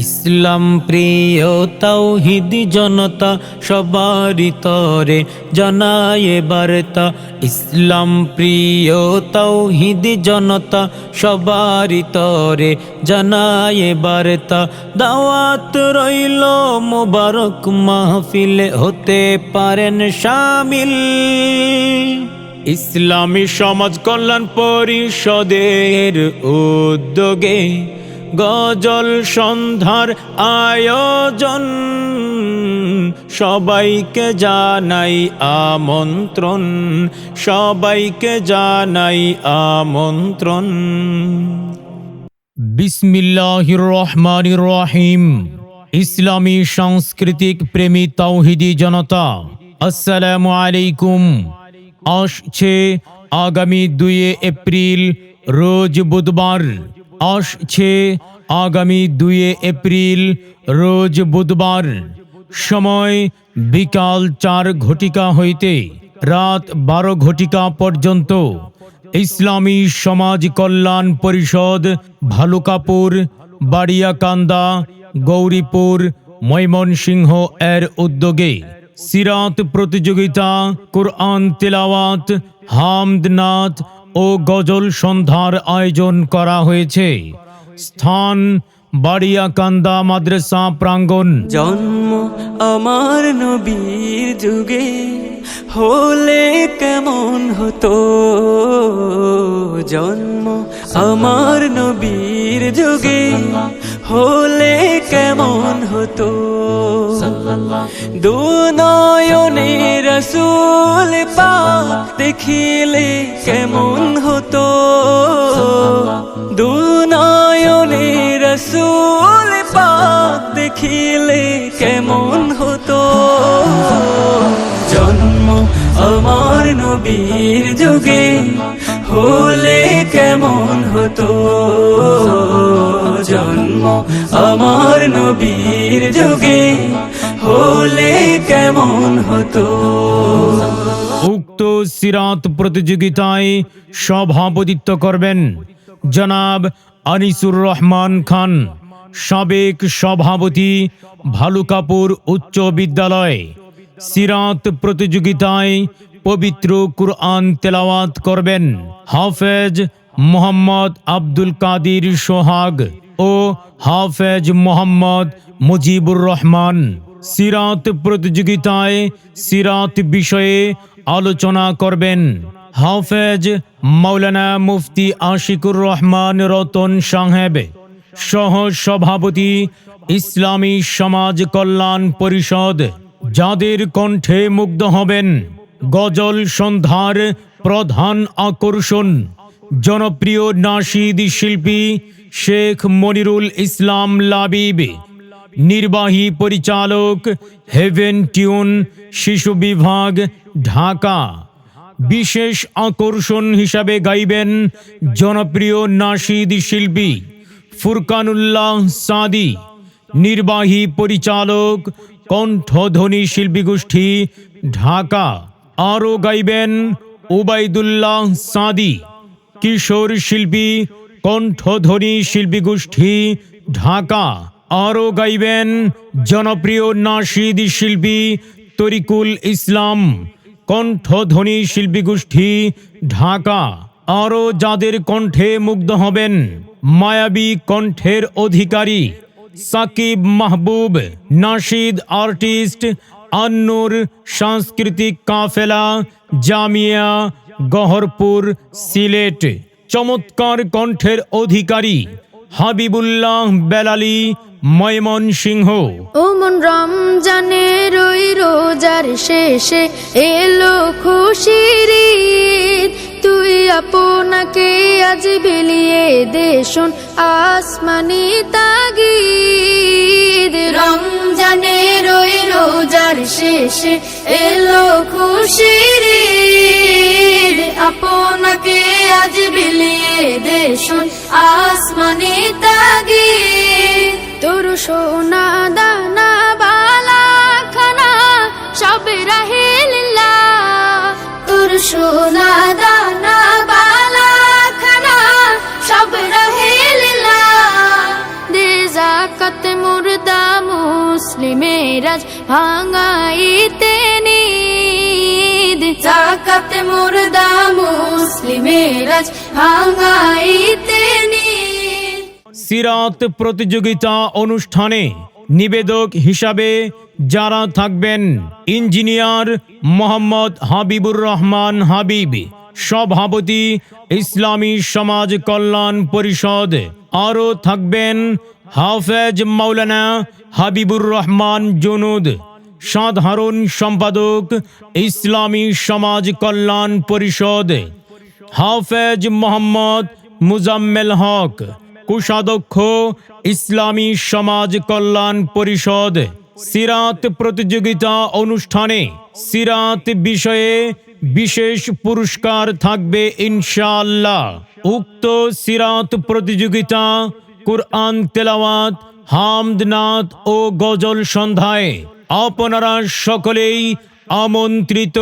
ইসলাম প্রিয় তাওহীদি জনতা সবারই তরে জানায়ে বার্তা। ইসলাম প্রিয় তাওহীদি জনতা সবারই তরে জানায়ে বার্তা। দাওয়াত রইল মোবারক মাহফিলে হতে পারেন শামিল। ইসলামী সমাজ কল্যাণ পরিষদের উদ্যোগে গজল সন্ধ্যার আয়োজন, সবাইকে জানাই আমন্ত্রণ, সবাইকে জানাই আমন্ত্রণ। বিসমিল্লাহির রহমানির রহিম। ইসলামী সাংস্কৃতিক প্রেমী তাওহীদি জনতা, আসসালামু আলাইকুম। আসছে আগামী 2 এপ্রিল রোজ বুধবার, আসছে আগামী 2 এপ্রিল রোজ বুধবার। সময় বিকাল 4 ঘটিকা হইতে রাত 12 ঘটিকা পর্যন্ত। ইসলামী সমাজ কল্যাণ পরিষদ, ভালুকাপুর, বাড়িয়াকান্দা, গৌরীপুর, ময়মনসিংহ এর উদ্যোগে সিরাত প্রতিযোগিতা, কুরআন তিলাওয়াত, হামদ নাত ও গজল সন্ধ্যার আয়োজন করা হয়েছে। স্থান বাড়িয়াকান্দা মাদ্রাসা প্রাঙ্গণ। জন্ম আমার নবীর যুগে হলে কেমন হতো, জন্ম আমার নবীর যুগে হলে কেমন হতো। দুনয়নে রাসূল পাক দেখিলে কেমন হতো, দুনয়নে রাসূল পাক দেখিলে কেমন হতো। জন্ম আমার নবীর যুগে হলে কেমন হতো, জন্ম আমার নবীর যুগে হলে কেমন হতো। উক্ত সিরাত প্রতিযোগিতায় সভাপতিত্ব করবেন জনাব আনিসুর রহমান খান, সাবেক সভাপতি, ভালুকাপুর উচ্চ বিদ্যালয়। সিরাত প্রতিযোগিতায় পবিত্র কুরআন তেলাওয়াত করবেন হাফেজ মোহাম্মদ আব্দুল কাদির সোহাগ ও হাফেজ মোহাম্মদ মুজিবুর রহমান। সিরাত প্রতিযোগিতায় সিরাত বিষয়ে আলোচনা করবেন হাফেজ মাওলানা মুফতি আশিকুর রহমান রতন সাহেব, সহ সভাপতি ইসলামী সমাজ কল্যাণ পরিষদ। যাদের কণ্ঠে মুগ্ধ হবেন গজল সন্ধ্যার প্রধান আকর্ষণ জনপ্রিয় নাশিদ শিল্পী শেখ মনিরুল ইসলাম লাবিব, নির্বাহী পরিচালক হেভেন টিউন শিশু বিভাগ ঢাকা। বিশেষ আকর্ষণ হিসাবে গাইবেন জনপ্রিয় নাশিদ শিল্পী ফুরকানুল্লাহ সাদি, নির্বাহী পরিচালক কণ্ঠধ্বনি শিল্পী গোষ্ঠী ঢাকা। আরও গাইবেন উবাইদুল্লাহ সাদি, কিশোর শিল্পী কণ্ঠধ্বনি শিল্পী গোষ্ঠী ঢাকা। আরও গাইবেন জনপ্রিয় নাশিদ শিল্পী তরিকুল ইসলাম, কণ্ঠধ্বনি শিল্পী গোষ্ঠী ঢাকা। আরও যাদের কণ্ঠে মুগ্ধ হবেন মায়াবী কণ্ঠের অধিকারী সাকিব মাহবুব, নাশিদ আর্টিস্ট আন্নুর সাংস্কৃতিক কাফেলা, জামিয়া গহরপুর সিলেট। চমৎকার কণ্ঠের অধিকারী হাবিবুল্লাহ বেলালী, ময়মনসিংহ। ওমন রমজানের ওই রোজার শেষে এলো খুশির ঈদ, তুই আপনাকে আজ বিলিয়ে দে শোন আসমানি তাগিদ। রমজানের ওই রোজার শেষে এলো খুশির ঈদ, আপনাকে আজ বিলিয়ে দে শোন আসমানি তাগিদ। তোর সোনা দানা বালা খানা সব রাহে লিল্লাহ, তোর সোনা দানা বালা খানা সব রাহে লিল্লাহ। দে যাকাত মোর মুসলিমেরাজ ভাঙাইতে নিদ যাকাত মুর্দা মুসলিমেরাজ ভাঙাইতে নিদ সিরাত প্রতিযোগিতা অনুষ্ঠানে নিবেদক হিসাবে যারা থাকবেন ইঞ্জিনিয়ার মোহাম্মদ হাবিবুর রহমান হাবিব, সভাপতি ইসলামী সমাজ কল্যাণ পরিষদ। আরও থাকবেন হাফেজ মাওলানা হাবিবুর রহমান জুনুদ, সাধারণ সম্পাদক ইসলামী সমাজ কল্যাণ পরিষদ। হাফেজ মোহাম্মদ মুজাম্মেল হক, কোষাধ্যক্ষ ইসলামী সমাজ কল্যাণ পরিষদ। সিরাত প্রতিযোগিতা অনুষ্ঠানে সিরাত বিষয়ে বিশেষ পুরস্কার থাকবে ইনশাআল্লাহ। উক্ত সিরাত প্রতিযোগিতা কুরআন তেলাওয়াত, হামদ নাত ও গজল সন্ধ্যায় আপনারা সকলেই আমন্ত্রিত।